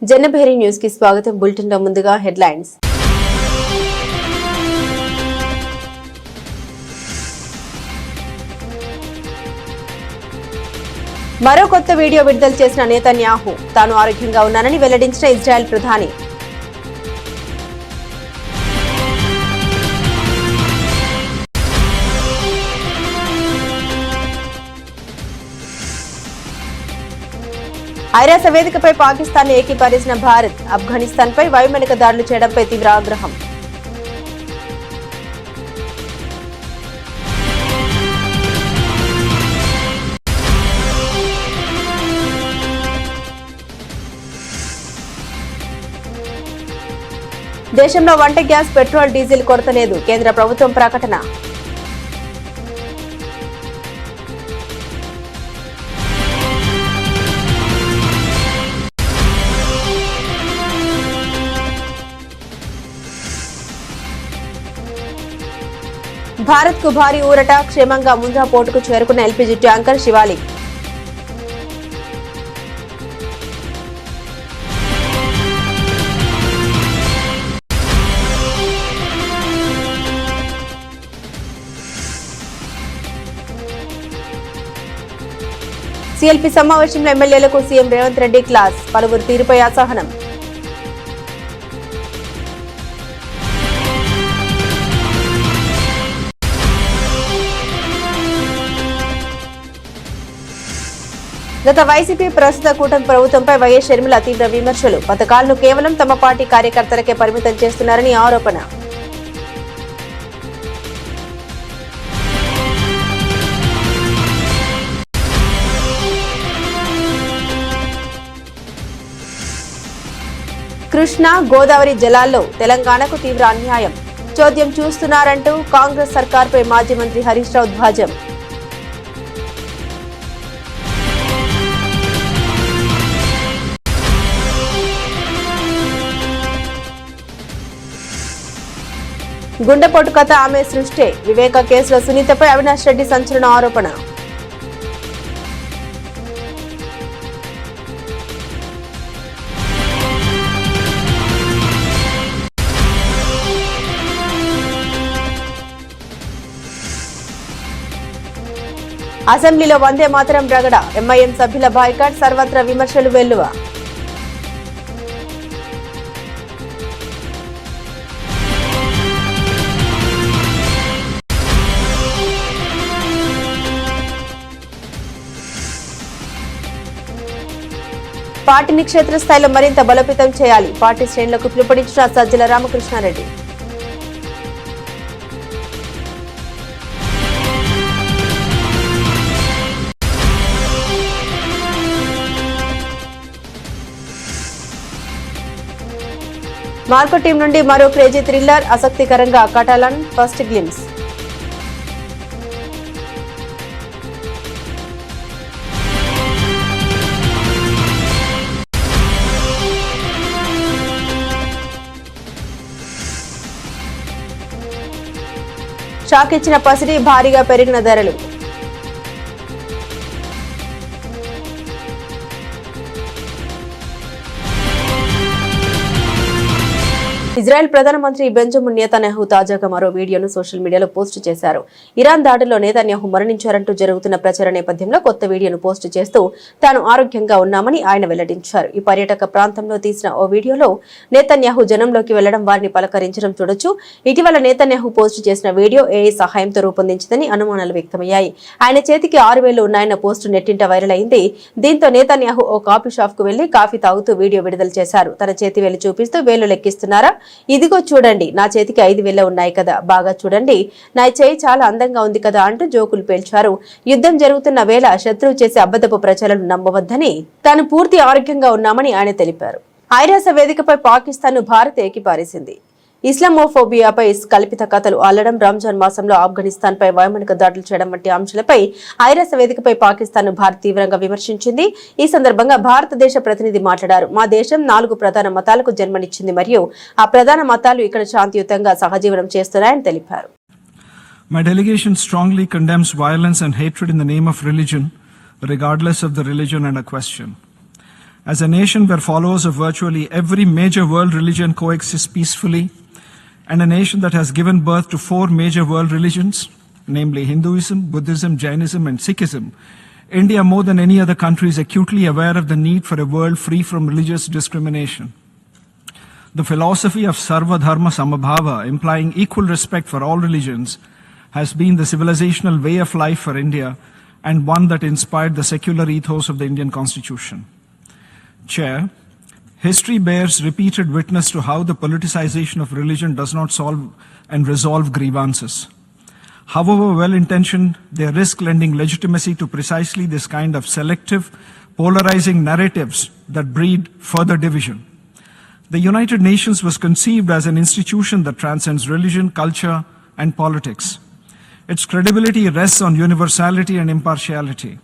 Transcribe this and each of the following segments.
Janabheri news కి స్వాగతం. Bulletin లో ముందుగా హెడ్లైన్స్. మరో కొత్త వీడియో విడుదల చేసిన నెతన్యాహు తాను ఆరోగ్యంగా ఉన్నానని వెల్లడించిన ఇజ్రాయెల్ ప్రధాని. ఐరాస వేదికపై పాకిస్తాన్ ఏకీభవించిన భారత్. ఆఫ్ఘనిస్తాన్ పై వైమానిక దాడులు చేయడంపై తీవ్ర ఆగ్రహం. దేశంలో వంట గ్యాస్, పెట్రోల్, డీజిల్ కొరత లేదు. కేంద్ర ప్రభుత్వం ప్రకటన. భారత్ కు భారీ ఊరట. క్షేమంగా ముంజా పోర్టుకు చేరుకున్న ఎల్పీజీ ట్యాంకర్ శివాలిక్. సీఎల్పీ సమావేశంలో ఎమ్మెల్యేలకు సీఎం రేవంత్ రెడ్డి క్లాస్. పలువురు తీరుపై అసహనం. గత వైసీపీ ప్రస్తుత కూటమి ప్రభుత్వంపై వైఎస్ షర్మిల తీవ్ర విమర్శలు. పథకాలను కేవలం తమ పార్టీ కార్యకర్తలకే పరిమితం చేస్తున్నారని ఆరోపణ. కృష్ణా, గోదావరి జలాల్లో తెలంగాణకు తీవ్ర అన్యాయం. చోద్యం చూస్తున్నారంటూ కాంగ్రెస్ సర్కార్పై మాజీ మంత్రి హరీష్ రావు ధ్వజం. గుండెపోటు కథ ఆమె సృష్టే. వివేక కేసులో సునీతపై అవినాష్ రెడ్డి సంచలన ఆరోపణ. అసెంబ్లీలో వందే మాతరం రగడ. ఎంఐఎం సభ్యుల బాయ్కాట్. సర్వత్రా విమర్శలు వెల్లువ. పార్టీని క్షేత్రస్థాయిలో మరింత బలోపేతం చేయాలి. పార్టీ శ్రేణులకు పిలుపునిచ్చిన సజ్జల రామకృష్ణారెడ్డి. మార్కో టీం నుండి మరో క్రేజీ థ్రిల్లర్. ఆసక్తికరంగా కటాలన్ ఫస్ట్ గ్లిమ్స్. షాక్ ఇచ్చిన పసిడి. భారీగా పెరిగిన ధరలు. ఇజ్రాయెల్ ప్రధానమంత్రి బెంజమిన్ నెతన్యాహు తాజాగా మరో వీడియోను సోషల్ మీడియాలో పోస్టు చేశారు. ఇరాన్ దాడుల్లో నెతన్యాహు మరణించారంటూ జరుగుతున్న ప్రచార నేపథ్యంలో కొత్త వీడియోను పోస్టు చేస్తూ తాను ఆరోగ్యంగా ఉన్నామని ఆయన వెల్లడించారు. ఈ పర్యాటక ప్రాంతంలో తీసిన ఓ వీడియోలో నెతన్యాహు జనంలోకి వెళ్లడం, వారిని పలకరించడం చూడొచ్చు. ఇటీవల నెతన్యాహు పోస్టు చేసిన వీడియో ఏఐ సహాయంతో రూపొందించిందని అనుమానాలు వ్యక్తమయ్యాయి. ఆయన చేతికి 6 వేళ్లు ఉన్నాయన్న పోస్టు నెట్టింట వైరల్ అయింది. దీంతో నెతన్యాహు ఓ కాఫీ షాప్ కు వెళ్లి కాఫీ తాగుతూ వీడియో విడుదల చేశారు. తన చేతి వేలు చూపిస్తూ వేలు లెక్కిస్తున్నారా, ఇదిగో చూడండి, నా చేతికి 5 వేళ్లే ఉన్నాయి కదా, బాగా చూడండి, నా చేయి చాలా అందంగా ఉంది కదా అంటూ జోకులు పేల్చారు. యుద్ధం జరుగుతున్న వేళ శత్రువు చేసే అబద్ధపు ప్రచారాలను నమ్మవద్దని, తాను పూర్తి ఆరోగ్యంగా ఉన్నామని ఆయన తెలిపారు. ఐరాస వేదికపై పాకిస్తాన్ ను భారత్ ఏకీపారేసింది. ఇస్లామోఫోబియాపై కల్పిత కథలు అల్లడం, రంజాన్ మాసంలో ఆఫ్ఘనిస్తాన్ పై వైమానిక దాడులు చేయడం వంటి అంశాలపై ఐరాస వేదికపై పాకిస్తాన్ ను భారత్ తీవ్రంగా విమర్శించింది. ఈ సందర్భంగా భారతదేశ ప్రతినిధి మాట్లాడారు. మా దేశం 4 ప్రధాన మతాలకు జన్మనిచ్చింది మరియు ఆ ప్రధాన మతాలు ఇక్కడ శాంతియుతంగా సహజీవనం చేస్తున్నాయని తెలిపారు. My delegation strongly condemns violence and hatred in the name of religion, regardless of the religion under question. As a nation where followers of virtually every major world religion coexist peacefully, and a nation that has given birth to 4 major world religions, namely Hinduism, Buddhism, Jainism, and Sikhism, India, more than any other country, is acutely aware of the need for a world free from religious discrimination. The philosophy of Sarva Dharma Samabhava, implying equal respect for all religions, has been the civilizational way of life for India and one that inspired the secular ethos of the Indian Constitution. Chair, history bears repeated witness to how the politicization of religion does not solve and resolve grievances. However well-intentioned, they risk lending legitimacy to precisely this kind of selective, polarizing narratives that breed further division. The United Nations was conceived as an institution that transcends religion, culture, and politics. Its credibility rests on universality and impartiality.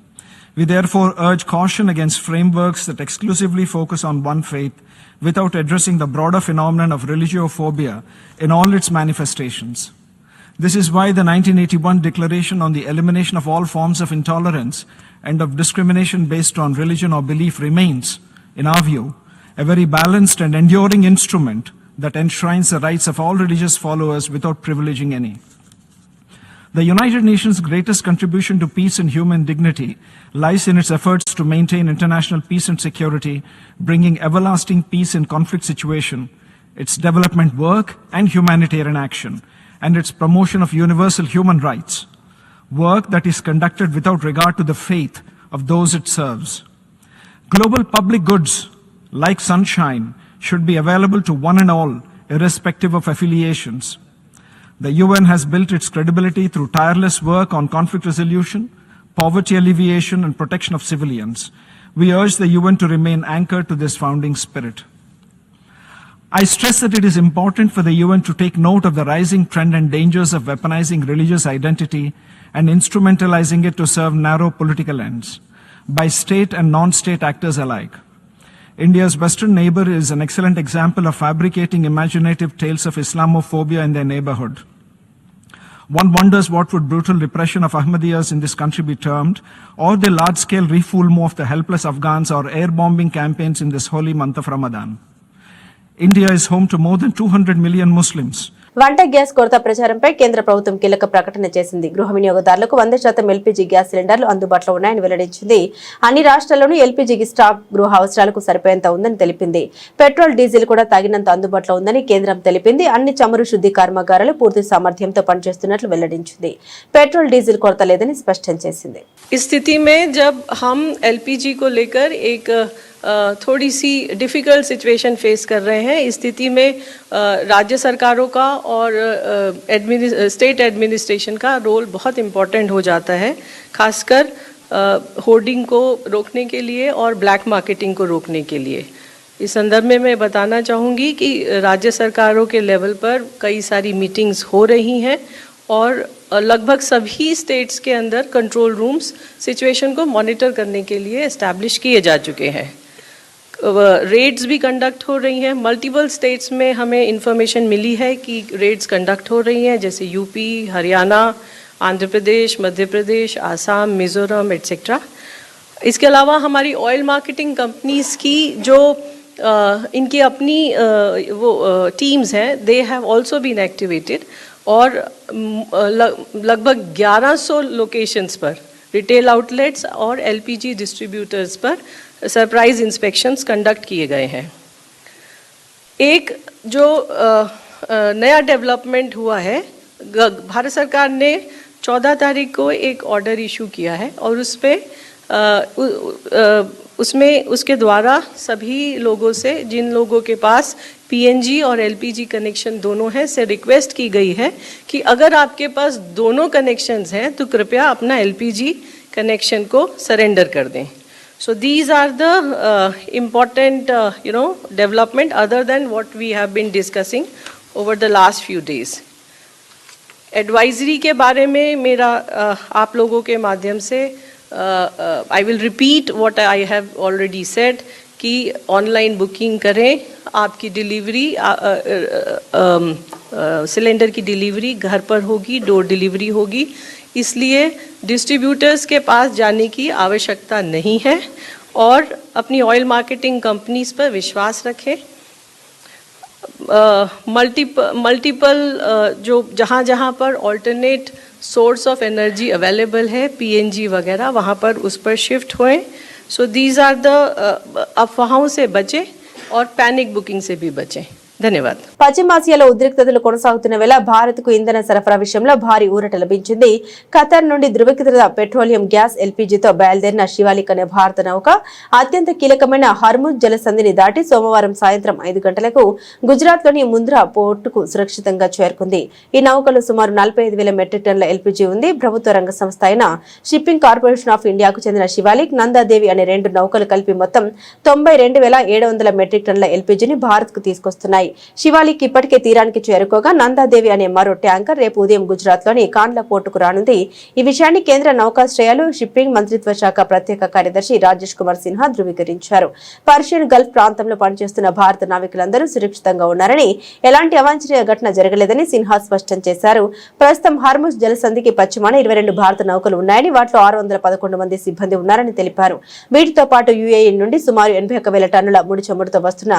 We therefore urge caution against frameworks that exclusively focus on one faith without addressing the broader phenomenon of religiophobia in all its manifestations. This is why the 1981 Declaration on the Elimination of All Forms of Intolerance and of Discrimination based on Religion or Belief remains, in our view, a very balanced and enduring instrument that enshrines the rights of all religious followers without privileging any. The United Nations' greatest contribution to peace and human dignity lies in its efforts to maintain international peace and security, bringing everlasting peace in conflict situation, its development work and humanitarian action, and its promotion of universal human rights, work that is conducted without regard to the faith of those it serves. Global public goods, like sunshine, should be available to one and all, irrespective of affiliations. The UN has built its credibility through tireless work on conflict resolution, poverty alleviation, and protection of civilians. We urge the UN to remain anchored to this founding spirit. I stress that it is important for the UN to take note of the rising trend and dangers of weaponizing religious identity and instrumentalizing it to serve narrow political ends by state and non-state actors alike. India's western neighbor is an excellent example of fabricating imaginative tales of Islamophobia in their neighborhood. One wonders what would brutal repression of Ahmadiyas in this country be termed, or the large-scale refoulement of the helpless Afghans or air-bombing campaigns in this holy month of Ramadan. India is home to more than 200 million Muslims. వంట gas కొరత ప్రచారంపై కేంద్ర ప్రభుత్వం కీలక ప్రకటన చేసింది. గృహ వినియోగదారులకు 100% LPG gas సిలిండర్లు అందుబాటులో ఉన్నాయని వెల్లడించింది. అన్ని రాష్ట్రాల్లోనూ ఎల్పీజీకి స్టాక్ గృహ అవసరాలకు సరిపోయేంత ఉందని తెలిపింది. పెట్రోల్, డీజిల్ కూడా తగినంత అందుబాటులో ఉందని కేంద్రం తెలిపింది. అన్ని చమురు శుద్ధి కర్మాగారాలు పూర్తి సామర్థ్యంతో పనిచేస్తున్నట్లు వెల్లడించింది. పెట్రోల్, డీజిల్ కొరత లేదని స్పష్టం చేసింది. इस स्थिति में जब हम एलपीजी को लेकर एक थोड़ी सी डिफ़िकल्ट सिचुएशन फेस कर रहे हैं, इस स्थिति में राज्य सरकारों का और स्टेट एडमिनिस्ट्रेशन का रोल बहुत इम्पॉर्टेंट हो जाता है, खासकर होर्डिंग को रोकने के लिए और ब्लैक मार्केटिंग को रोकने के लिए। इस संदर्भ में मैं बताना चाहूँगी कि राज्य सरकारों के लेवल पर कई सारी मीटिंग्स हो रही हैं और लगभग सभी स्टेट्स के अंदर कंट्रोल रूम्स सिचुएशन को मॉनिटर करने के लिए एस्टैब्लिश किए जा चुके हैं। रेड्स भी कंडक्ट हो रही हैं। मल्टीपल स्टेट्स में हमें इंफॉर्मेशन मिली है कि रेड्स कंडक्ट हो रही हैं, जैसे यूपी, हरियाणा, आंध्र प्रदेश, मध्य प्रदेश, आसाम, मिज़ोरम एट्सेट्रा। इसके अलावा हमारी ऑयल मार्केटिंग कंपनीज़ की जो इनकी अपनी वो टीम्स हैं, they have also been activated और लगभग 1100 लोकेशंस पर रिटेल आउटलेट्स और एलपीजी डिस्ट्रीब्यूटर्स पर सरप्राइज इंस्पेक्शंस कंडक्ट किए गए हैं। एक जो नया डेवलपमेंट हुआ है, भारत सरकार ने 14 तारीख को एक ऑर्डर इशू किया है और उसमें उसके द्वारा सभी लोगों से, जिन लोगों के पास पीएनजी और एलपीजी कनेक्शन दोनों हैं, से रिक्वेस्ट की गई है कि अगर आपके पास दोनों कनेक्शंस हैं तो कृपया अपना एलपीजी कनेक्शन को सरेंडर कर दें। So these are the important development other than what we have been discussing over the last few days. Advisory के बारे में मेरा आप लोगों के माध्यम से I will repeat what I have already said कि ऑनलाइन बुकिंग करें, आपकी डिलीवरी सिलेंडर की डिलीवरी घर पर होगी, डोर डिलीवरी होगी, इसलिए डिस्ट्रीब्यूटर्स के पास जाने की आवश्यकता नहीं है और अपनी ऑयल मार्केटिंग कंपनीज पर विश्वास रखें। मल्टीपल जो जहाँ पर alternate source of energy available है, पीएनजी वगैरह, वहाँ पर उस पर शिफ्ट हुए। सो दीज आर द अफवाहों से बचें और पैनिक बुकिंग से भी बचें। ధన్యవాదాలు. పశ్చిమాసియాలో ఉద్రిక్తతలు కొనసాగుతున్న వేళ భారత్కు ఇంధన సరఫరా విషయంలో భారీ ఊరట లభించింది. ఖతర్ నుండి ధృవీకృత పెట్రోలియం గ్యాస్ ఎల్పీజీతో బయలుదేరిన శివాలిక్ అనే భారత నౌక అత్యంత కీలకమైన హర్ముజ్ జలసంధిని దాటి సోమవారం సాయంత్రం 5 గంటలకు గుజరాత్లోని ముంద్రా పోర్టుకు సురక్షితంగా చేరుకుంది. ఈ నౌకలో సుమారు 45,000 మెట్రిక్ టన్నుల ఎల్పీజీ ఉంది. ప్రభుత్వ రంగ సంస్థ అయిన షిప్పింగ్ కార్పొరేషన్ ఆఫ్ ఇండియాకు చెందిన శివాలిక్, నందాదేవి అనే 2 నౌకలు కలిపి మొత్తం 92,700 మెట్రిక్ టన్నుల ఎల్పీజీని భారత్కు తీసుకొస్తున్నాయి. శివాలిక్ ఇప్పటికే తీరానికి చేరుకోగా నందాదేవి అనే మరో ట్యాంకర్ రేపు ఉదయం గుజరాత్లోని కాండ్లా పోర్టుకు రానుంది. ఈ విషయాన్ని కేంద్ర నౌకాశ్రయాలు, షిప్పింగ్ మంత్రిత్వ శాఖ ప్రత్యేక కార్యదర్శి రాజేష్ కుమార్ సిన్హా ధృవీకరించారు. పర్షియన్ గల్ఫ్ ప్రాంతంలో పనిచేస్తున్న భారత నావికులందరూ సురక్షితంగా ఉన్నారని, ఎలాంటి అవాంఛనీయ ఘటన జరగలేదని సిన్హా స్పష్టం చేశారు. ప్రస్తుతం హార్ముజ్ జలసంధికి పశ్చిమాన 22 భారత నౌకలు ఉన్నాయని, వాటిలో 611 మంది సిబ్బంది ఉన్నారని తెలిపారు. వీటితో పాటు యుఏఈ నుండి సుమారు 81,000 టన్నుల ముడి చమురుతో వస్తున్న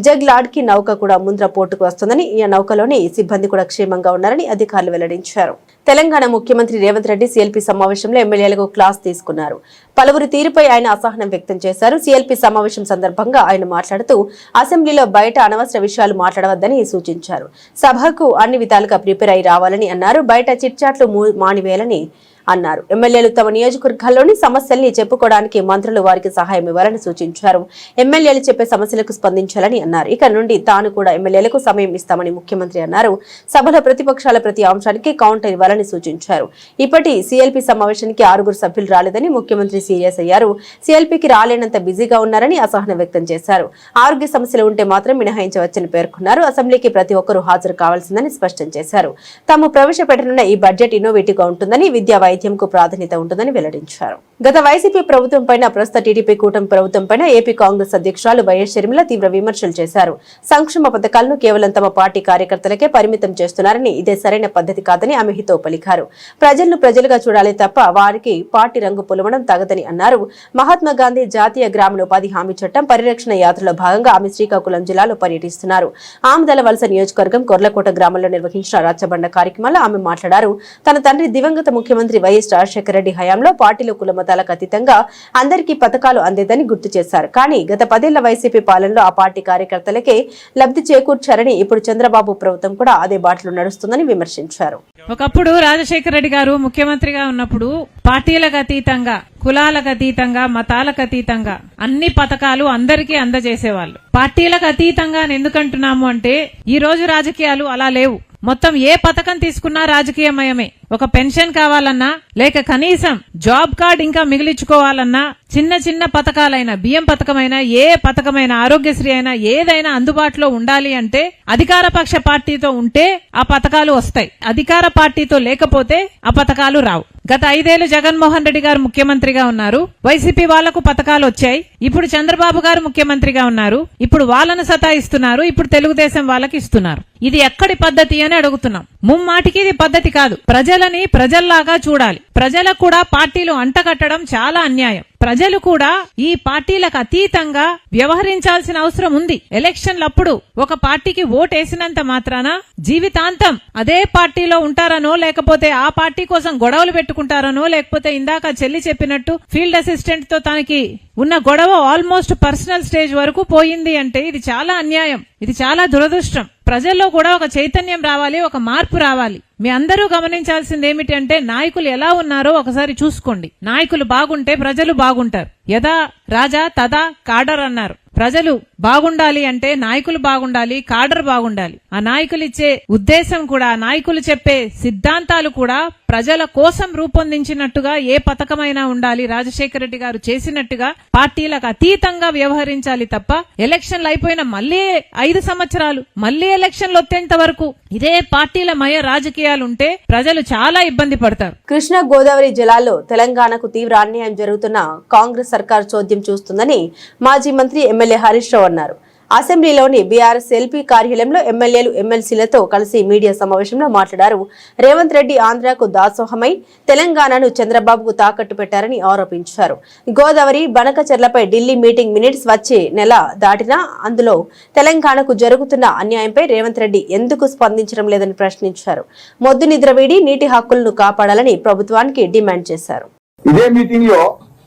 జగ్లాడ్కి నౌక కూడా ముంద్రా పోర్టుకు వస్తుందని, ఈ నౌకలోని సిబ్బంది కూడా క్షేమంగా ఉన్నారని అధికారులు వెల్లడించారు. తెలంగాణ ముఖ్యమంత్రి రేవంత్ రెడ్డి సీఎల్పీ సమావేశంలో ఎమ్మెల్యేలకు క్లాస్ తీసుకున్నారు. పలువురి తీరుపై ఆయన అసహనం వ్యక్తం చేశారు. సీఎల్పీ సమావేశం సందర్భంగా ఆయన మాట్లాడుతూ అసెంబ్లీలో బయట అనవసర విషయాలు మాట్లాడవద్దని సూచించారు. సభకు అన్ని విధాలుగా ప్రిపేర్ అయి రావాలని అన్నారు. బయట చిట్చాట్లు మానివేయాలని అన్నారు. ఎమ్మెల్యేలు తమ నియోజకవర్గాల్లోని సమస్యల్ని చెప్పుకోవడానికి మంత్రులు వారికి సహాయం ఇవ్వాలని సూచించారు. ఎమ్మెల్యేలు చెప్పే సమస్యలకు స్పందించాలని అన్నారు. ఇక నుండి తాను కూడా ఎమ్మెల్యేలకు సమయం ఇస్తామని ముఖ్యమంత్రి అన్నారు. సభలో ప్రతిపక్షాల ప్రతి అంశానికి కౌంటర్ ఇవ్వాలని సూచించారు. ఇప్పటి సీఎల్పీ సమావేశానికి 6 సభ్యులు రాలేదని ముఖ్యమంత్రి సీరియస్ అయ్యారు. సీఎల్పీకి రాలేనంత బిజీగా ఉన్నారని అసహనం వ్యక్తం చేశారు. ఆరోగ్య సమస్యలు ఉంటే మాత్రం మినహాయించవచ్చని పేర్కొన్నారు. అసెంబ్లీకి ప్రతి ఒక్కరూ హాజరు కావాల్సిందని స్పష్టం చేశారు. తాము ప్రవేశపెట్టనున్న ఈ బడ్జెట్ ఇన్నోవేటివ్ గా ఉంటుందని, విద్యా వైద్యంకు ప్రాధాన్యత ఉంటుందని వెల్లడించారు. గత వైసీపీ ప్రభుత్వం పైన, ప్రస్తుత టీడీపీ కూటమి ప్రభుత్వం పైన ఏపీ కాంగ్రెస్ అధ్యక్షురాలు వైఎస్ షర్మిల తీవ్ర విమర్శలు చేశారు. సంక్షేమ పథకాలను కేవలం తమ పార్టీ కార్యకర్తలకే పరిమితం చేస్తున్నారని, ఇదే సరైన పద్ధతి కాదని ఆమె హితవు పలికారు. ప్రజలను ప్రజలుగా చూడాలి తప్ప వారికి పార్టీ రంగు పొలవడం తగదని అన్నారు. మహాత్మా గాంధీ జాతీయ గ్రామీణ ఉపాధి హామీ చట్టం పరిరక్షణ యాత్రలో భాగంగా ఆమె శ్రీకాకుళం జిల్లాలో పర్యటిస్తున్నారు. ఆమదల వలస నియోజకవర్గం కొర్లకోట గ్రామంలో నిర్వహించిన రచ్చబండ కార్యక్రమంలో ఆమె మాట్లాడారు. తన తండ్రి దివంగత ముఖ్యమంత్రి వైఎస్ రాజశేఖర రెడ్డి హయాంలో పార్టీలో కులమతాలకు అతీతంగా అందరికీ పథకాలు అందేదని గుర్తు చేశారు. కానీ గత 10 ఏళ్ల వైసీపీ పాలనలో ఆ పార్టీ కార్యకర్తలకే లబ్ధి చేకూర్చారని, ఇప్పుడు చంద్రబాబు ప్రభుత్వం కూడా అదే బాటలో నడుస్తుందని విమర్శించారు. ఒకప్పుడు రాజశేఖర రెడ్డి గారు ముఖ్యమంత్రిగా ఉన్నప్పుడు పార్టీలకు అతీతంగా, కులాలకు అతీతంగా, మతాలకు అతీతంగా అన్ని పథకాలు అందరికీ అందజేసేవాళ్ళు. పార్టీలకు అతీతంగా ఎందుకంటున్నాము అంటే ఈ రోజు రాజకీయాలు అలా లేవు. మొత్తం ఏ పథకం తీసుకున్నా రాజకీయమయమే. ఒక పెన్షన్ కావాలన్నా, లేక కనీసం జాబ్ కార్డ్ ఇంకా మిగిలించుకోవాలన్నా, చిన్న చిన్న పథకాలైనా, బియ్యం పథకమైనా, ఏ పథకమైనా, ఆరోగ్యశ్రీ అయినా, ఏదైనా అందుబాటులో ఉండాలి అంటే అధికార పక్ష పార్టీతో ఉంటే ఆ పథకాలు వస్తాయి. అధికార పార్టీతో లేకపోతే ఆ పథకాలు రావు. గత 5 ఏళ్లు జగన్మోహన్ రెడ్డి గారు ముఖ్యమంత్రిగా ఉన్నారు. వైసీపీ వాళ్లకు పథకాలు వచ్చాయి. ఇప్పుడు చంద్రబాబు గారు ముఖ్యమంత్రిగా ఉన్నారు. ఇప్పుడు వాళ్ళను సతాయిస్తున్నారు. ఇప్పుడు తెలుగుదేశం వాళ్ళకి ఇస్తున్నారు. ఇది ఎక్కడి పద్ధతి అని అడుగుతున్నాం. ముమ్మాటికి ఇది పద్ధతి కాదు. ప్రజలని ప్రజల్లాగా చూడాలి. ప్రజలకు కూడా పార్టీలు అంటగట్టడం చాలా అన్యాయం. ప్రజలు కూడా ఈ పార్టీలకు అతీతంగా వ్యవహరించాల్సిన అవసరం ఉంది. ఎలక్షన్లప్పుడు ఒక పార్టీకి ఓటేసినంత మాత్రాన జీవితాంతం అదే పార్టీలో ఉంటారనో, లేకపోతే ఆ పార్టీ కోసం గొడవలు పెట్టుకుంటారనో, లేకపోతే ఇందాక చెల్లి చెప్పినట్టు ఫీల్డ్ అసిస్టెంట్ తో తనకి ఉన్న గొడవ ఆల్మోస్ట్ పర్సనల్ స్టేజ్ వరకు పోయింది అంటే ఇది చాలా అన్యాయం. ఇది చాలా దురదృష్టం. ప్రజల్లో కూడా ఒక చైతన్యం రావాలి, ఒక మార్పు రావాలి. మీ అందరూ గమనించాల్సింది ఏమిటి అంటే నాయకులు ఎలా ఉన్నారో ఒకసారి చూసుకోండి. నాయకులు బాగుంటే ప్రజలు బాగుంటారు. యదా రాజా తదా కాడర్ అన్నారు. ప్రజలు బాగుండాలి అంటే నాయకులు బాగుండాలి, కాడర్ బాగుండాలి. ఆ నాయకులు ఇచ్చే ఉద్దేశం కూడా, నాయకులు చెప్పే సిద్ధాంతాలు కూడా ప్రజల కోసం రూపొందించినట్టుగా ఏ పథకమైనా ఉండాలి. రాజశేఖర రెడ్డి గారు చేసినట్టుగా పార్టీలకు అతీతంగా వ్యవహరించాలి తప్ప ఎలక్షన్లు అయిపోయిన మళ్లీ 5 సంవత్సరాలు మళ్లీ ఎలక్షన్లు వచ్చేంత వరకు ఇదే పార్టీల మయ రాజకీయాలుంటే ప్రజలు చాలా ఇబ్బంది పడతారు. కృష్ణా గోదావరి జలాల్లో తెలంగాణకు తీవ్ర అన్యాయం జరుగుతున్న కాంగ్రెస్ సర్కార్ చోద్యం చూస్తుందని మాజీ మంత్రి ఎమ్మెల్యే హరీష్ రావు అన్నారు. అసెంబ్లీలోని బీఆర్ఎస్ ఎల్పీ కార్యాలయంలో ఎమ్మెల్యేలు ఎమ్మెల్సీలతో కలిసి మీడియా సమావేశంలో మాట్లాడారు. రేవంత్ రెడ్డి ఆంధ్రాకు దాసోహమై తెలంగాణను చంద్రబాబుకు తాకట్టు పెట్టారని ఆరోపించారు. గోదావరి బనకచెర్లపై ఢిల్లీ మీటింగ్ మినిట్స్ వచ్చే నెల దాటినా అందులో తెలంగాణకు జరుగుతున్న అన్యాయంపై రేవంత్ రెడ్డి ఎందుకు స్పందించడం లేదని ప్రశ్నించారు. మొద్దు నిద్ర వీడి నీటి హక్కులను కాపాడాలని ప్రభుత్వానికి డిమాండ్ చేశారు. ఇదే మీటింగ్ లో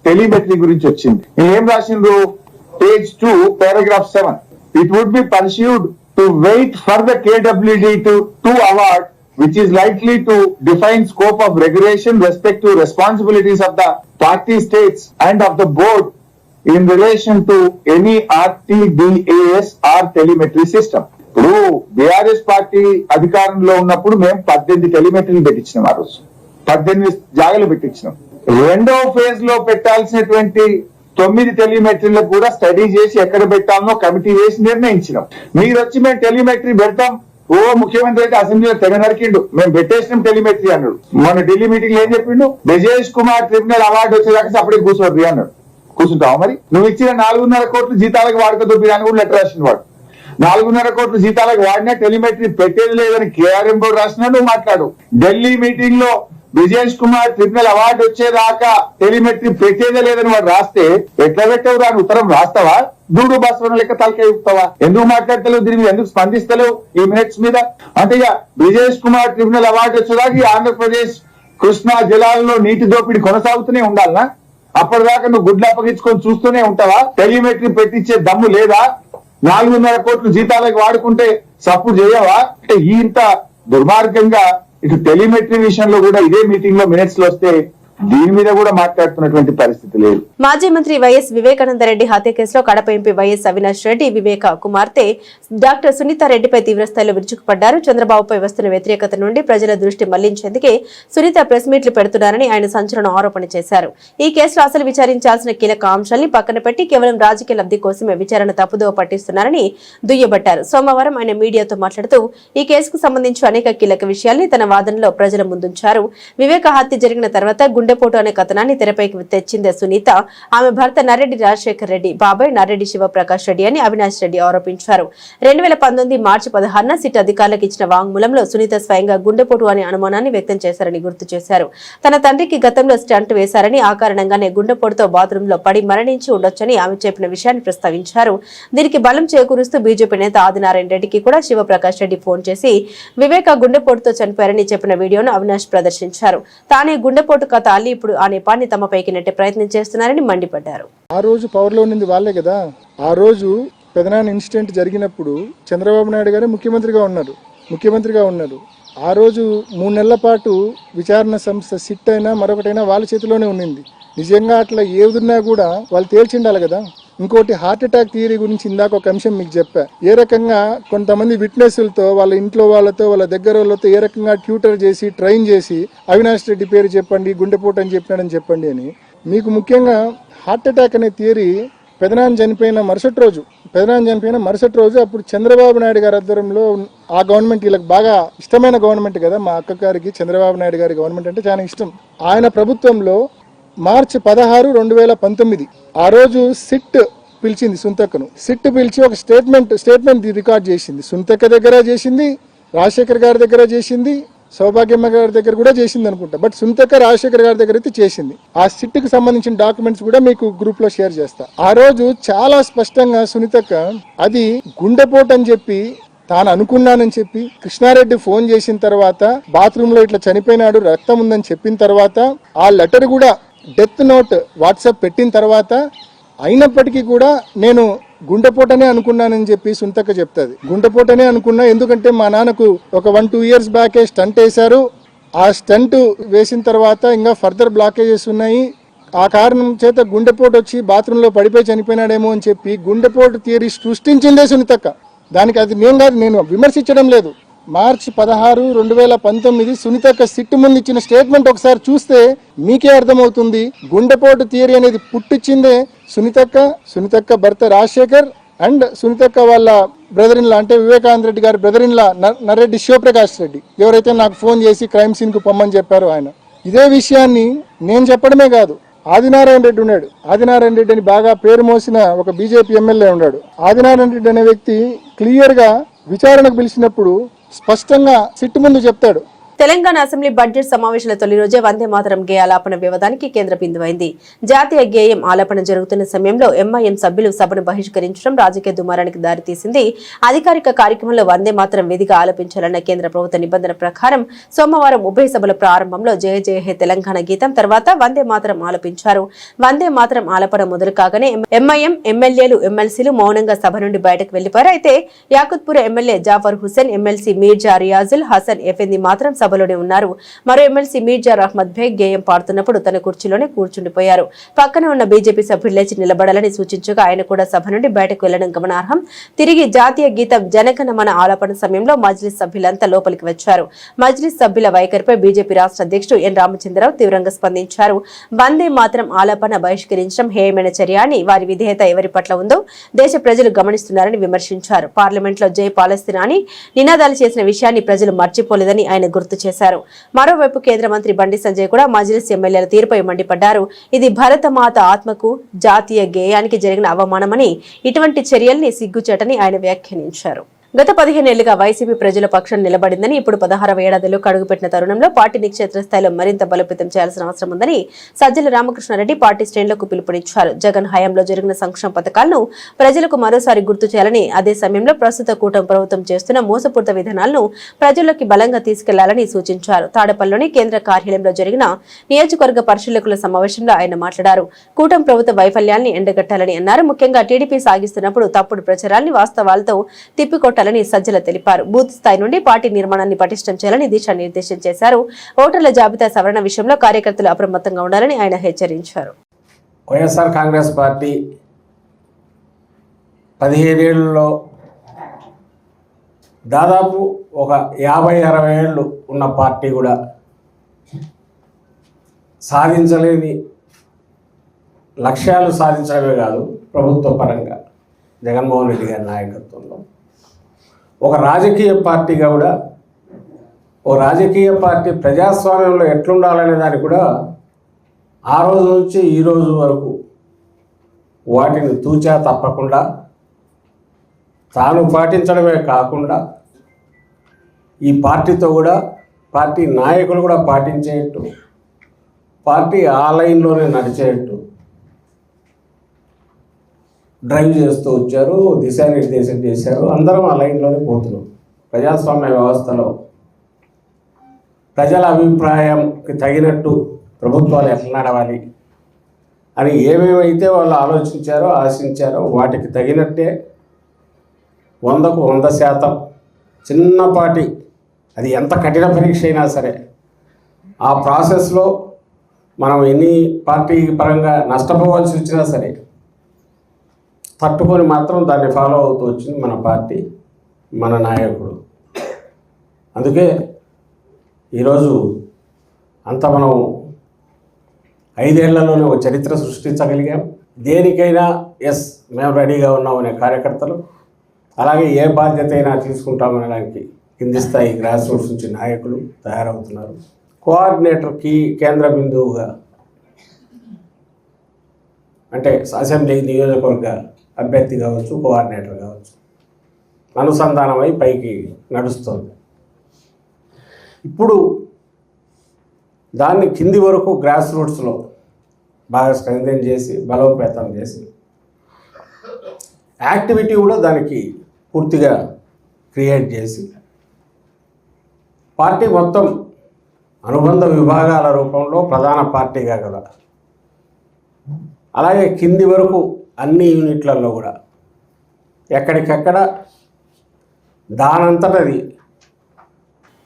టెలిమెట్రీ గురించి వచ్చింది. ఏం రాసిండ్రు? page 2 paragraph 7. It would be pursued to wait for the KWD to award, which is likely to define scope of regulation, respective responsibilities of the party states and of the board in relation to any RTDAS or telemetry system. ఇప్పుడు BRS party అధికారంలో ఉన్నప్పుడు మేము 18 టెలిమెట్రీలు పెట్టించినాం. ఆ రోజు 18 జాగాలు పెట్టించినాం. రెండవ phase లో పెట్టాల్సినటువంటి 9 టెలిమెట్రీలకు కూడా స్టడీ చేసి ఎక్కడ పెట్టాలనో కమిటీ వేసి నిర్ణయించినాం. మీరు వచ్చి మేము టెలిమెట్రీ పెడతాం, ముఖ్యమంత్రి అయితే అసెంబ్లీలో తెగ నరికిండు, మేము పెట్టేసినాం టెలిమెట్రీ అన్నాడు. మన ఢిల్లీ మీటింగ్ లో ఏం చెప్పిండు? బ్రిజేష్ కుమార్ ట్రిబ్యునల్ అవార్డు వచ్చేదాకా అప్పటికి కూర్చోద్ది అన్నాడు. కూర్చుంటావు మరి? నువ్వు ఇచ్చిన 4.5 కోట్ల జీతాలకు వాడుకదొబ్బి అని కూడా లెటర్ రాసిన వాడు. 4.5 కోట్ల జీతాలకు వాడినా టెలిమెట్రీ పెట్టేది లేదని కేఆర్ఎం బోర్డు రాసినా నువ్వు మాట్లాడు. ఢిల్లీ మీటింగ్ లో బ్రిజేష్ కుమార్ ట్రిబ్యునల్ అవార్డు వచ్చేదాకా టెలిమెట్రీ పెట్టేదే లేదని వాడు రాస్తే ఎట్లా పెట్టావు? దాని ఉత్తరం రాస్తావా? దూడు బస్వన లెక్క తలకాయ చెప్తావా? ఎందుకు మాట్లాడతలేవు? దీని మీద ఎందుకు స్పందిస్తలేవు ఈ మినిట్స్ మీద? అంటే ఇక బ్రిజేష్ కుమార్ ట్రిబ్యునల్ అవార్డు వచ్చేదాకా ఈ ఆంధ్రప్రదేశ్ కృష్ణా జలాల్లో నీటి దోపిడీ కొనసాగుతూనే ఉండాలనా? అప్పటిదాకా నువ్వు గుడ్లు అప్పగించుకొని చూస్తూనే ఉంటావా? టెలిమెట్రీ పెట్టించే దమ్ము లేదా? 4.5 కోట్ల జీతాలకు వాడుకుంటే సపోర్ట్ చేయవా? అంటే ఇంత దుర్మార్గంగా ఇటు టెలిమెట్రీ విషయంలో కూడా ఇదే మీటింగ్ లో మినిట్స్ లో వస్తే దీని మీద కూడా మాట్లాడుతున్నటువంటి పరిస్థితి లేదు. మాజీ మంత్రి వైఎస్ వివేకానంద రెడ్డి హత్య కేసులో కడప ఎంపీ వైఎస్ అవినాష్ రెడ్డి వివేక కుమార్తె డాక్టర్ సునీత రెడ్డిపై తీవ్రస్థాయిలో విరుచుకుపడ్డారు. చంద్రబాబుపై వస్తున్న వ్యతిరేకత నుండి ప్రజల దృష్టి మళ్లించేందుకే సునీత ప్రెస్ మీట్లు పెడుతున్నారని ఆయన సంచలన ఆరోపణ చేశారు. ఈ కేసులో అసలు విచారించాల్సిన కీలక అంశాల్ని పక్కన పెట్టి కేవలం రాజకీయ లబ్ధి కోసమే విచారణ తప్పుదోవ పట్టిస్తున్నారని దుయ్యబట్టారు. సోమవారం ఆయన మీడియాతో మాట్లాడుతూ ఈ కేసుకు సంబంధించి అనేక కీలక విషయాల్ని తన వాదనలో ప్రజల ముందుంచారు. వివేక హత్య జరిగిన తర్వాత గుండెపోటు అనే కథనాన్ని తెరపైకి తెచ్చిందే సునీత. ఆమె భర్త నర్రెడ్డి రాజశేఖర్ రెడ్డి బాబాయ్ నర్రెడ్డి శివప్రకాష్ రెడ్డి అని అవినాష్ రెడ్డి ఆరోపించారు. 2019 మార్చి 16న సిట్ అధికారులకు ఇచ్చిన వాంగ్మూలంలో సునీత స్వయంగా గుండెపోటు అనే అనుమానాన్ని వ్యక్తం చేశారని గుర్తు చేశారు. తన తండ్రికి గతంలో స్టంట్ వేశారని, ఆ కారణంగానే గుండెపోటుతో బాత్రూమ్ లో పడి మరణించి ఉండొచ్చని ఆమె చెప్పిన విషయాన్ని ప్రస్తావించారు. దీనికి బలం చేకూరుస్తూ బీజేపీ నేత ఆదినారాయణ రెడ్డికి కూడా శివప్రకాష్ రెడ్డి ఫోన్ చేసి వివేక గుండెపోటుతో చనిపోయారని చెప్పిన వీడియోను అవినాష్ ప్రదర్శించారు. తానే గుండెపోటు కథ అల్లి ఇప్పుడు ఆ నేపాన్ని తమపైకి నెట్టే ప్రయత్నం చేస్తున్నారని మండిపడ్డారు. ఆ రోజు పవర్ లో ఉన్నది వాళ్ళే కదా. ఆ రోజు పెదనాన్న ఇన్సిడెంట్ జరిగినప్పుడు చంద్రబాబు నాయుడు గారు ముఖ్యమంత్రిగా ఉన్నారు. ఆ రోజు 3 నెలల పాటు విచారణ సంస్థ సిట్ అయినా మరొకటైనా వాళ్ళ చేతిలోనే ఉన్నింది. నిజంగా అట్లా ఏదున్నా కూడా వాళ్ళు తేల్చిండాలి కదా. ఇంకోటి హార్ట్ అటాక్ థియరీ గురించి ఇందాక ఒక అంశం మీకు చెప్పా. ఏ రకంగా కొంతమంది విట్నెస్లతో వాళ్ళ ఇంట్లో వాళ్ళతో వాళ్ళ దగ్గర వాళ్ళతో ఏ రకంగా ట్యూటర్ చేసి ట్రైన్ చేసి అవినాష్ రెడ్డి పేరు చెప్పండి, గుండెపోటు అని చెప్పినాడని చెప్పండి అని. మీకు ముఖ్యంగా హార్ట్ అటాక్ అనే థియరీ పెదనాన్న చనిపోయిన మరుసటి రోజు అప్పుడు చంద్రబాబు నాయుడు గారి ఆధ్వర్యంలో ఆ గవర్నమెంట్ వీళ్ళకి బాగా ఇష్టమైన గవర్నమెంట్ కదా. మా అక్క గారికి చంద్రబాబు నాయుడు గారి గవర్నమెంట్ అంటే చాలా ఇష్టం. ఆయన ప్రభుత్వంలో మార్చి 16, 2019 ఆ రోజు సిట్ పిలిచింది సునీతక్కను. సిట్ పిలిచి ఒక స్టేట్మెంట్ రికార్డ్ చేసింది. సునీతక్క దగ్గర చేసింది, రాజశేఖర్ గారి దగ్గర చేసింది, సౌభాగ్యమ్మ గారి దగ్గర కూడా చేసింది అనుకుంటా. బట్ సునీతక్క రాజశేఖర్ గారి దగ్గర అయితే చేసింది. ఆ సిట్ కి సంబంధించిన డాక్యుమెంట్స్ కూడా మీకు గ్రూప్ లో షేర్ చేస్తా. ఆ రోజు చాలా స్పష్టంగా సునీతక్క అది గుండెపోటు అని చెప్పి తాను అనుకున్నానని చెప్పి, కృష్ణారెడ్డి ఫోన్ చేసిన తర్వాత బాత్రూమ్ లో ఇట్లా చనిపోయినాడు రక్తం ఉందని చెప్పిన తర్వాత, ఆ లెటర్ కూడా డెత్ నోట్ వాట్సాప్ పెట్టిన తర్వాత అయినప్పటికీ కూడా నేను గుండెపోటనే అనుకున్నానని చెప్పి సునీతక్క చెప్తాది. గుండెపోటనే అనుకున్నా, ఎందుకంటే మా నాన్నకు ఒక 1-2 ఇయర్స్ బ్యాకే స్టంట్ వేశారు. ఆ స్టంట్ వేసిన తర్వాత ఇంకా ఫర్దర్ బ్లాకేజెస్ ఉన్నాయి. ఆ కారణం చేత గుండెపోటు వచ్చి బాత్రూంలో పడిపోయి చనిపోయినాడేమో అని చెప్పి గుండెపోటు థియరీ సృష్టించిందే సునీతక్క. దానికి అది నేను విమర్శించడం లేదు. మార్చి 16, 2019 సునీతక్క సిట్టు ముందు ఇచ్చిన స్టేట్మెంట్ ఒకసారి చూస్తే మీకే అర్థమవుతుంది. గుండెపోటు థియరీ అనేది పుట్టించిందే సునీతక్క భర్త రాజశేఖర్ అండ్ సునీతక్క వాళ్ళ బ్రదర్ ఇన్ లా, అంటే వివేకానంద రెడ్డి గారి brother in law Narreddy Shivprakash Reddy, ఎవరైతే నాకు ఫోన్ చేసి క్రైమ్ సీన్ కు పొమ్మని చెప్పారో ఆయన. ఇదే విషయాన్ని నేను చెప్పడమే కాదు, ఆదినారాయణ రెడ్డి ఉన్నాడు. ఆదినారాయణ రెడ్డి అని బాగా పేరు మోసిన ఒక బీజేపీ ఎమ్మెల్యే ఉన్నాడు. ఆదినారాయణ రెడ్డి అనే వ్యక్తి క్లియర్గా విచారణకు పిలిచినప్పుడు స్పష్టంగా సిట్టు ముందు చెప్తాడు. తెలంగాణ అసెంబ్లీ బడ్జెట్ సమావేశాల తొలి రోజే వందే మాతరం గేయ ఆలాపన వివాదానికి కేంద్ర బిందువైంది. జాతీయ గేయం ఆలాపన జరుగుతున్న సమయంలో ఎంఐఎం సభ్యులు సభను బహిష్కరించడం రాజకీయ దుమారానికి దారితీసింది. అధికారిక కార్యక్రమంలో వందే మాతరం వేదిక ఆలపించాలన్న కేంద్ర ప్రభుత్వ నిబంధన ప్రకారం సోమవారం ఉభయ సభల ప్రారంభంలో జయ జయ హే తెలంగాణ గీతం తర్వాత వందే మాతరం ఆలపించారు. వందే మాతరం ఆలపన మొదలు కాగానే ఎంఐఎం ఎమ్మెల్యేలు ఎమ్మెల్సీలు మౌనంగా సభ నుండి బయటకు వెళ్లిపారు. అయితే యాకుత్పూర్ ఎమ్మెల్యే జాఫర్ హుసేన్, ఎమ్మెల్సీ మీర్జా రియాజుల్ హసన్ ఎఫెంది మాత్రం సభలోనే ఉన్నారు. మరో ఎమ్మెల్సీ మీర్జా అహ్మద్ బేగ్ గేయం పాడుతున్నప్పుడు తన కుర్చీలోనే కూర్చుండిపోయారు. పక్కన ఉన్న బీజేపీ సభ్యులు లేచి నిలబడాలని సూచించగా ఆయన కూడా సభ నుండి బయటకు వెళ్లడం గమనార్హం. తిరిగి జాతీయ గీతం జనగణమన ఆలాపన సమయంలో మజ్లిస్ సభ్యులంతా లోపలికి వచ్చారు. మజ్లిస్ సభ్యుల వైఖరిపై బీజేపీ రాష్ట్ర అధ్యక్షుడు ఎన్ రామచంద్రరావు తీవ్రంగా స్పందించారు. వందే మాత్రం ఆలాపన బహిష్కరించడం హేయమైన చర్య అని, వారి విధేయత ఎవరి పట్ల ఉందో దేశ ప్రజలు గమనిస్తున్నారని విమర్శించారు. పార్లమెంట్లో జై పాలస్తీనా అని నినాదాలు చేసిన విషయాన్ని ప్రజలు మర్చిపోలేదని ఆయన గుర్తు చేశారు. మరోవైపు కేంద్ర మంత్రి బండి సంజయ్ కూడా మజ్లిస్ ఎమ్మెల్యేల తీరుపై మండిపడ్డారు. ఇది భారతమాత ఆత్మకు, జాతీయ గేయానికి జరిగిన అవమానమని, ఇటువంటి చర్యల్ని సిగ్గుచేటని ఆయన వ్యాఖ్యానించారు. గత 15 ఏళ్లుగా వైసీపీ ప్రజల పక్షం నిలబడిందని, ఇప్పుడు 16వ ఏడాదిలోకి అడుగుపెట్టిన తరుణంలో పార్టీని క్షేత్రస్థాయిలో మరింత బలోపేతం చేయాల్సిన అవసరం ఉందని సజ్జల రామకృష్ణారెడ్డి పార్టీ శ్రేణులకు పిలుపునిచ్చారు. జగన్ హయాంలో జరిగిన సంక్షేమ పథకాలను ప్రజలకు మరోసారి గుర్తు చేయాలని, అదే సమయంలో ప్రస్తుత కూటమి ప్రభుత్వం చేస్తున్న మోసపూరిత విధానాలను ప్రజల్లోకి బలంగా తీసుకెళ్లాలని సూచించారు. తాడేపల్లిలోని కేంద్ర కార్యాలయంలో జరిగిన నియోజకవర్గ పరిశీలకుల సమావేశంలో ఆయన మాట్లాడారు. కూటమి ప్రభుత్వ వైఫల్యాన్ని ఎండగట్టాలని అన్నారు. ముఖ్యంగా టీడీపీ సాగిస్తున్నప్పుడు తప్పుడు ప్రచారాన్ని వాస్తవాలతో తిప్పికొట్టాలని సజ్జల తెలిపారు. బూత్ స్థాయి నుండి పార్టీ నిర్మాణాన్ని పటిష్టం చేయాలని దిశానిర్దేశం చేశారు. ఓటర్ల జాబితా సవరణ విషయంలో కార్యకర్తలు అప్రమత్తంగా ఉండాలని ఆయన హెచ్చరించారు. వైఎస్ఆర్ కాంగ్రెస్ పార్టీ 15 ఏళ్లలో దాదాపు ఒక 50-60 ఏళ్ళు ఉన్న పార్టీ కూడా సాధించలేని లక్ష్యాలు సాధించడమే కాదు, ప్రభుత్వ పరంగా జగన్మోహన్ రెడ్డి గారి నాయకత్వంలో ఒక రాజకీయ పార్టీగా కూడా, ఓ రాజకీయ పార్టీ ప్రజాస్వామ్యంలో ఎట్లుండాలనే దానికి కూడా ఆ రోజు నుంచి ఈ రోజు వరకు వాటిని తూచా తప్పకుండా తాను పాటించడమే కాకుండా ఈ పార్టీతో కూడా పార్టీ నాయకులు కూడా పాటించేట్టు, పార్టీ ఆ లైన్లోనే నడిచేట్టు డ్రైవ్ చేస్తూ వచ్చారు, దిశానిర్దేశం చేశారు. అందరం ఆ లైన్లోనే పోతున్నాం. ప్రజాస్వామ్య వ్యవస్థలో ప్రజల అభిప్రాయంకి తగినట్టు ప్రభుత్వాలు ఎట్లా నడవాలి అని ఏమేమైతే వాళ్ళు ఆలోచించారో, ఆశించారో వాటికి తగినట్టే 100కు 100% చిన్నపాటి, అది ఎంత కఠిన పరీక్ష అయినా సరే ఆ ప్రాసెస్లో మనం ఎన్ని పార్టీ పరంగా నష్టపోవాల్సి వచ్చినా సరే తట్టుకొని మాత్రం దాన్ని ఫాలో అవుతూ వచ్చింది మన పార్టీ, మన నాయకుడు. అందుకే ఈరోజు అంత మనం 5 ఏళ్లలోనే ఒక చరిత్ర సృష్టించగలిగాం. దేనికైనా ఎస్ మేము రెడీగా ఉన్నామనే కార్యకర్తలు, అలాగే ఏ బాధ్యత అయినా తీసుకుంటామనడానికి కింది స్థాయి గ్రాస్ రూట్స్ నుంచి నాయకులు తయారవుతున్నారు. కోఆర్డినేటర్కి కేంద్ర బిందువుగా, అంటే అసెంబ్లీ నియోజకవర్గ అభ్యర్థి కావచ్చు, కోఆర్డినేటర్ కావచ్చు, అనుసంధానమై పైకి నడుస్తుంది. ఇప్పుడు దాన్ని కింది వరకు గ్రాస్ రూట్స్లో బాగా స్ట్రెంథెన్ చేసి బలోపేతం చేసి యాక్టివిటీ కూడా దానికి పూర్తిగా క్రియేట్ చేసి పార్టీ మొత్తం అనుబంధ విభాగాల రూపంలో ప్రధాన పార్టీగా గల, అలాగే కింది వరకు అన్ని యూనిట్లలో కూడా ఎక్కడికక్కడ దానంతటది.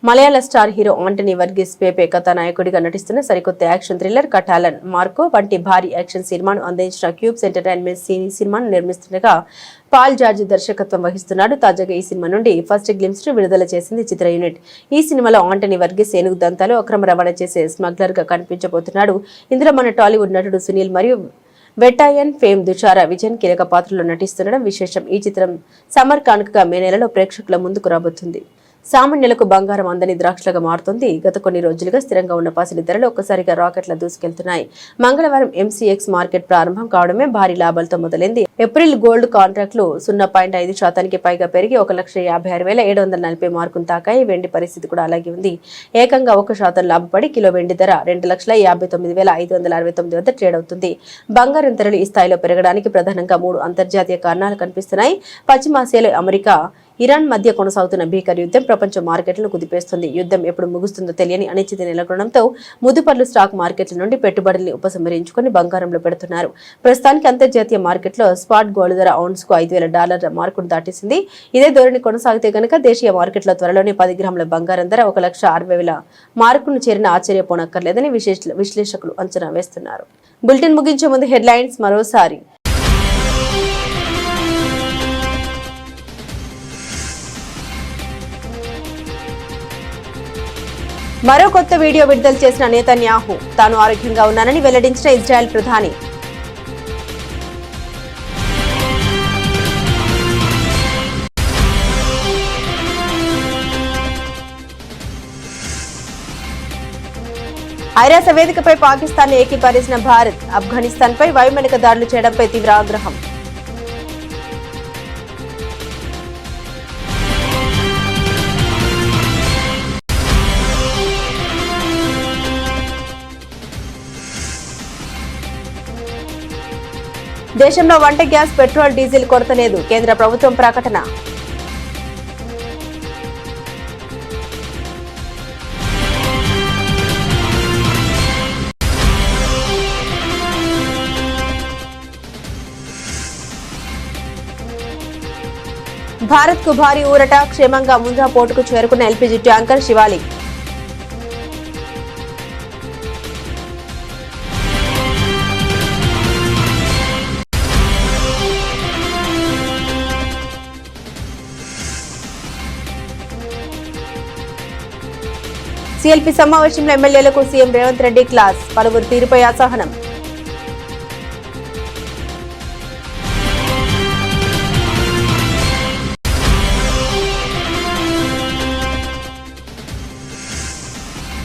మలయాళ star hero Antony Verghese Pepe కథానాయకుడిగా నటిస్తున్న సరికొత్త యాక్షన్ థ్రిల్లర్ కటాలన్ మార్కో వంటి భారీ యాక్షన్ సినిమాను అందించిన క్యూబ్స్ ఎంటర్టైన్మెంట్ సినిమాను నిర్మిస్తుండగా పాల్ జార్జ్ దర్శకత్వం వహిస్తున్నాడు. తాజాగా ఈ సినిమా నుండి ఫస్ట్ గ్లిమ్స్ ను విడుదల చేసింది చిత్ర యూనిట్. ఈ సినిమాలో ఆంటనీ వర్గీస్ ఏనుగు దంతాలు అక్రమ రవాణా చేసే స్మగ్లర్ గా కనిపించబోతున్నాడు. ఇందులో మన టాలీవుడ్ నటుడు సునీల్ మరియు వెటాయన్ ఫేమ్ దుచారా విజయన్ కీలక పాత్రలో నటిస్తుండడం విశేషం. ఈ చిత్రం సమ్మర్ కానుకగా మే నెలలో ప్రేక్షకుల ముందుకు రాబోతుంది. సామాన్యులకు బంగారం అందని ద్రాక్షలుగా మారుతుంది. గత కొన్ని రోజులుగా స్థిరంగా ఉన్న పసిడి ధరలు ఒక్కసారిగా రాకెట్ల దూసుకెళ్తున్నాయి. మంగళవారం MCX మార్కెట్ ప్రారంభం కావడమే భారీ లాభాలతో మొదలైంది. ఏప్రిల్ గోల్డ్ కాంట్రాక్టులు 0.5% పైగా పెరిగి 1,56,740 మార్కును తాకాయి. వెండి పరిస్థితి కూడా అలాగే ఉంది. ఏకంగా 1% లాభపడి కిలో వెండి ధర 2,59,569 వద్ద ట్రేడ్ అవుతుంది. బంగారం ధరలు ఈ స్థాయిలో పెరగడానికి ప్రధానంగా 3 అంతర్జాతీయ కారణాలు కనిపిస్తున్నాయి. పశ్చిమాసియాలో అమెరికా, ఇరాన్ మధ్య కొనసాగుతున్న భీకర యుద్ధం ప్రపంచ మార్కెట్లను కుదిపేస్తుంది. యుద్ధం ఎప్పుడు ముగుస్తుందో తెలియని అనిశ్చితి నెలకొనడంతో ముదుపర్లు స్టాక్ మార్కెట్ల నుండి పెట్టుబడుల్ని ఉపసంహరించుకుని బంగారంలో పెడుతున్నారు. ప్రస్తుతానికి అంతర్జాతీయ మార్కెట్లో స్పాట్ గోల్డ్ ధర ఔన్స్ కు $5,000 మార్కును దాటేసింది. ఇదే ధోరణి కొనసాగితే గనక దేశీయ మార్కెట్లో త్వరలోనే 10 గ్రాముల బంగారం ధర 1,60,000 మార్కును చేరిన ఆశ్చర్యపోనక్కర్లేదని విశ్లేషకులు అంచనా వేస్తున్నారు. బులెటిన్ ముగించే ముందు హెడ్లైన్స్ మరోసారి. మరో కొత్త వీడియో విడుదల చేసిన నెతన్యాహు తాను ఆరోగ్యంగా ఉన్నానని వెల్లడించిన ఇజ్రాయెల్ ప్రధాని. ఐరాస వేదికపై పాకిస్తాన్ ఏకీభవించిన భారత్. ఆఫ్ఘనిస్తాన్ పై వైమానిక దాడులు చేయడంపై తీవ్ర ఆగ్రహం. దేశంలో వంట గ్యాస్, పెట్రోల్, డీజిల్ కొరత లేదు. కేంద్ర ప్రభుత్వం ప్రకటన. భారత్ కు భారీ ఊరట. క్షేమంగా ముంజా పోర్టుకు చేరుకున్న LPG ట్యాంకర్ శివాలిక్. CLP సమావేశంలో ఎమ్మెల్యేలకు సీఎం రేవంత్ రెడ్డి క్లాస్. పలువురు తీరుపై అసహనం.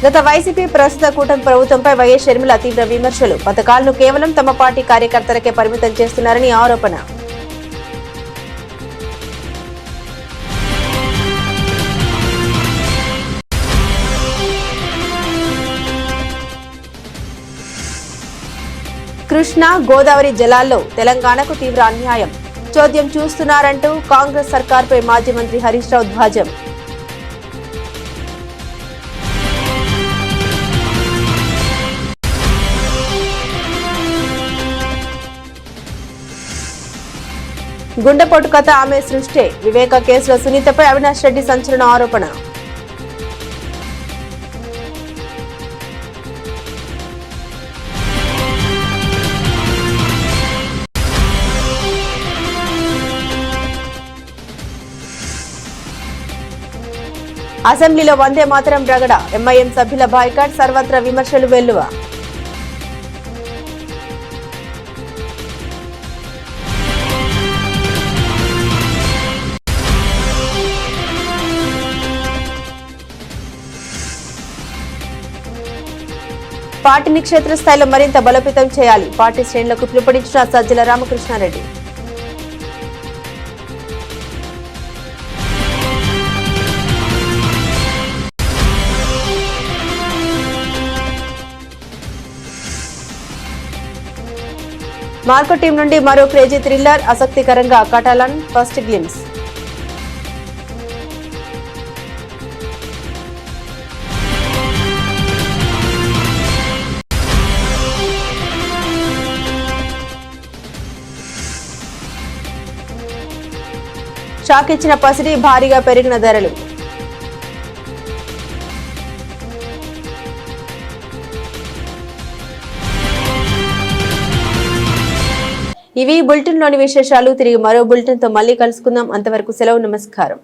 గత వైసీపీ ప్రస్తుత కూటమి ప్రభుత్వంపై వైఎస్ షర్మిల తీవ్ర విమర్శలు. పథకాలను కేవలం తమ పార్టీ కార్యకర్తలకే పరిమితం చేస్తున్నారని ఆరోపణ. కృష్ణా, గోదావరి జలాల్లో తెలంగాణకు తీవ్ర అన్యాయం. చోద్యం చూస్తున్నారంటూ కాంగ్రెస్ సర్కార్పై మాజీ మంత్రి హరీష్ రావు ధ్వజం. గుండెపోటు కథ ఆమె సృష్టే. వివేక కేసులో సునీతపై అవినాష్ రెడ్డి సంచలన ఆరోపణ. అసెంబ్లీలో వందే మాతరం రగడ. MIM సభ్యుల బాయ్కాట్. సర్వత్రా విమర్శలు వెల్లువ. పార్టీని క్షేత్రస్థాయిలో మరింత బలోపేతం చేయాలి. పార్టీ శ్రేణులకు పిలుపునిచ్చిన సజ్జల రామకృష్ణారెడ్డి. మార్కో టీం నుండి మరో క్రేజీ థ్రిల్లర్. ఆసక్తికరంగా కటాలన్ ఫస్ట్ గ్లిమ్స్. షాక్ ఇచ్చిన పసిడి. భారీగా పెరిగిన ధరలు. ఇవి బులెటిన్లోని విశేషాలు. తిరిగి మరో బులెటిన్తో మళ్ళీ కలుసుకుందాం. అంతవరకు సెలవు. నమస్కారం.